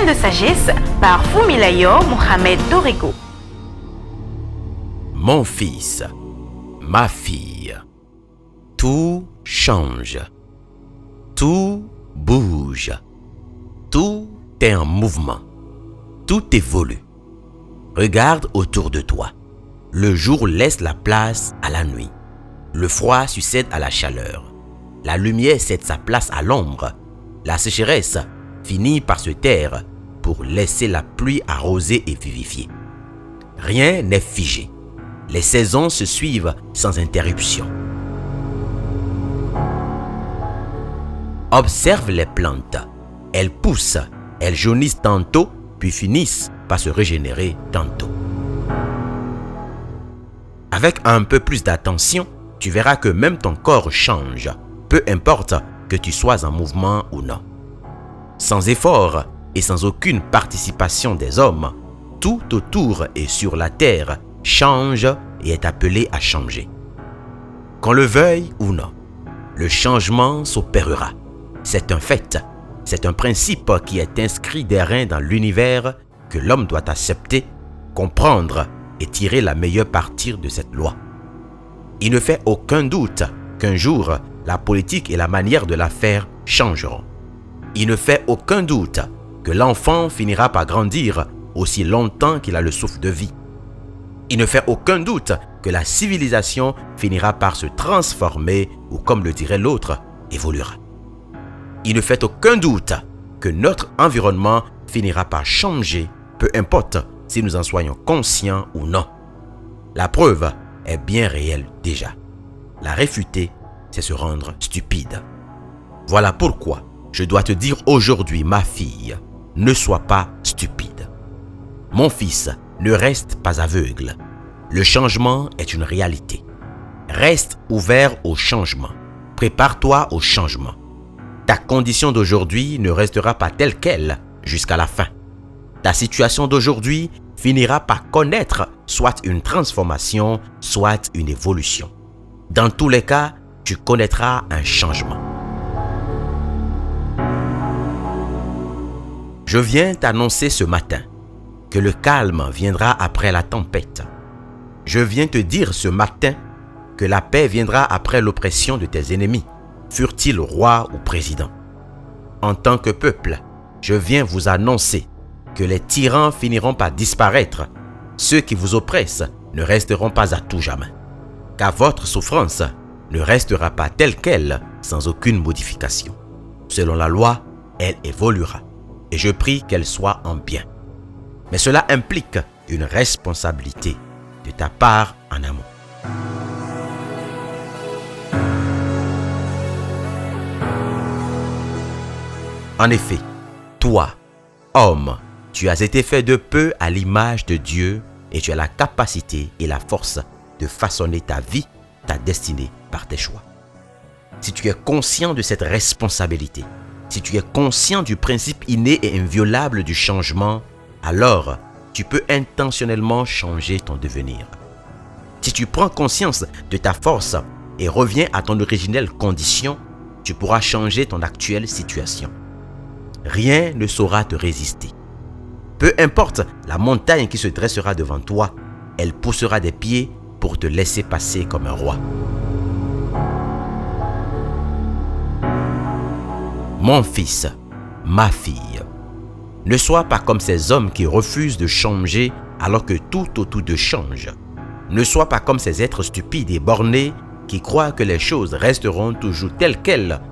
Graines de sagesse par Fumilayo Mohamed Dorigo. Mon fils, ma fille, tout change, tout bouge, tout est en mouvement, tout évolue. Regarde autour de toi. Le jour laisse la place à la nuit. Le froid succède à la chaleur. La lumière cède sa place à l'ombre. La sécheresse finit par se taire pour laisser la pluie arroser et vivifier. Rien n'est figé. Les saisons se suivent sans interruption. Observe les plantes. Elles poussent, elles jaunissent tantôt, puis finissent par se régénérer tantôt. Avec un peu plus d'attention, tu verras que même ton corps change, peu importe que tu sois en mouvement ou non. Sans effort et sans aucune participation des hommes, tout autour et sur la terre change et est appelé à changer. Qu'on le veuille ou non, le changement s'opérera. C'est un fait, c'est un principe qui est inscrit d'airain dans l'univers que l'homme doit accepter, comprendre et tirer la meilleure partie de cette loi. Il ne fait aucun doute qu'un jour, la politique et la manière de la faire changeront. Il ne fait aucun doute que l'enfant finira par grandir aussi longtemps qu'il a le souffle de vie. Il ne fait aucun doute que la civilisation finira par se transformer ou, comme le dirait l'autre, évoluera. Il ne fait aucun doute que notre environnement finira par changer, peu importe si nous en soyons conscients ou non. La preuve est bien réelle déjà. La réfuter, c'est se rendre stupide. Voilà pourquoi je dois te dire aujourd'hui, ma fille, ne sois pas stupide. Mon fils, ne reste pas aveugle. Le changement est une réalité. Reste ouvert au changement. Prépare-toi au changement. Ta condition d'aujourd'hui ne restera pas telle qu'elle jusqu'à la fin. Ta situation d'aujourd'hui finira par connaître soit une transformation, soit une évolution. Dans tous les cas, tu connaîtras un changement. Je viens t'annoncer ce matin que le calme viendra après la tempête. Je viens te dire ce matin que la paix viendra après l'oppression de tes ennemis, furent-ils rois ou présidents. En tant que peuple, je viens vous annoncer que les tyrans finiront par disparaître. Ceux qui vous oppressent ne resteront pas à tout jamais. Car votre souffrance ne restera pas telle qu'elle sans aucune modification. Selon la loi, elle évoluera. Et je prie qu'elle soit en bien. Mais cela implique une responsabilité de ta part en amont. En effet, toi, homme, tu as été fait de peu à l'image de Dieu et tu as la capacité et la force de façonner ta vie, ta destinée par tes choix. Si tu es conscient de cette responsabilité, si tu es conscient du principe inné et inviolable du changement, alors tu peux intentionnellement changer ton devenir. Si tu prends conscience de ta force et reviens à ton originelle condition, tu pourras changer ton actuelle situation. Rien ne saura te résister. Peu importe la montagne qui se dressera devant toi, elle poussera des pieds pour te laisser passer comme un roi. Mon fils, ma fille, ne sois pas comme ces hommes qui refusent de changer alors que tout autour d'eux change. Ne sois pas comme ces êtres stupides et bornés qui croient que les choses resteront toujours telles quelles.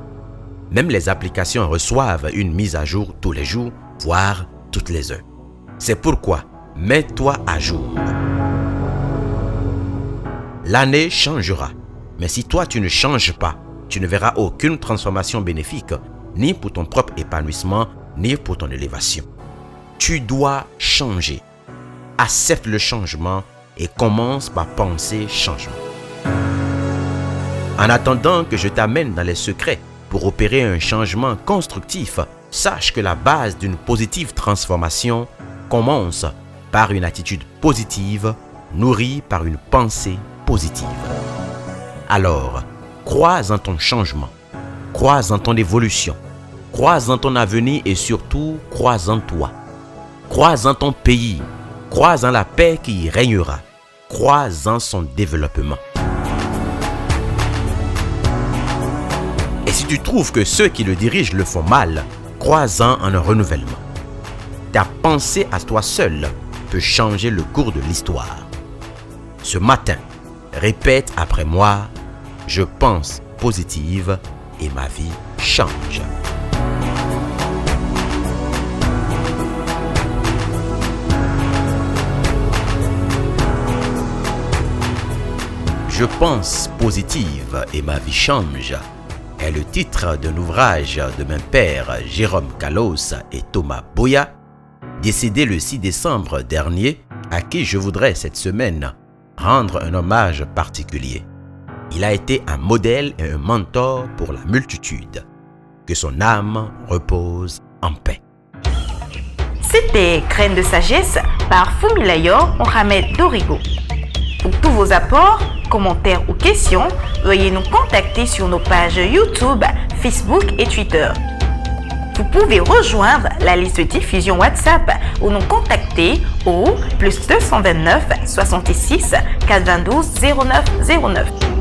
Même les applications reçoivent une mise à jour tous les jours, voire toutes les heures. C'est pourquoi, mets-toi à jour. L'année changera, mais si toi tu ne changes pas, tu ne verras aucune transformation bénéfique, ni pour ton propre épanouissement, ni pour ton élévation. Tu dois changer. Accepte le changement et commence par penser changement. En attendant que je t'amène dans les secrets pour opérer un changement constructif, sache que la base d'une positive transformation commence par une attitude positive, nourrie par une pensée positive. Alors, crois en ton changement, crois en ton évolution, Crois en ton avenir et surtout, crois en toi. Crois en ton pays. Crois en la paix qui y régnera. Crois en son développement. Et si tu trouves que ceux qui le dirigent le font mal, crois-en en un renouvellement. Ta pensée à toi seul peut changer le cours de l'histoire. Ce matin, répète après moi, je pense positive et ma vie change. Je pense positive et ma vie change est le titre d'un ouvrage de mes pères Jérôme Kalos et Thomas Boya, décédés le 6 décembre dernier, à qui je voudrais cette semaine rendre un hommage particulier. Il a été un modèle et un mentor pour la multitude. Que son âme repose en paix. C'était Graines de sagesse par Fumilayo Mohamed Dorigo. Pour tous vos apports, commentaires ou questions, veuillez nous contacter sur nos pages YouTube, Facebook et Twitter. Vous pouvez rejoindre la liste de diffusion WhatsApp ou nous contacter au +229 66 422 09 09.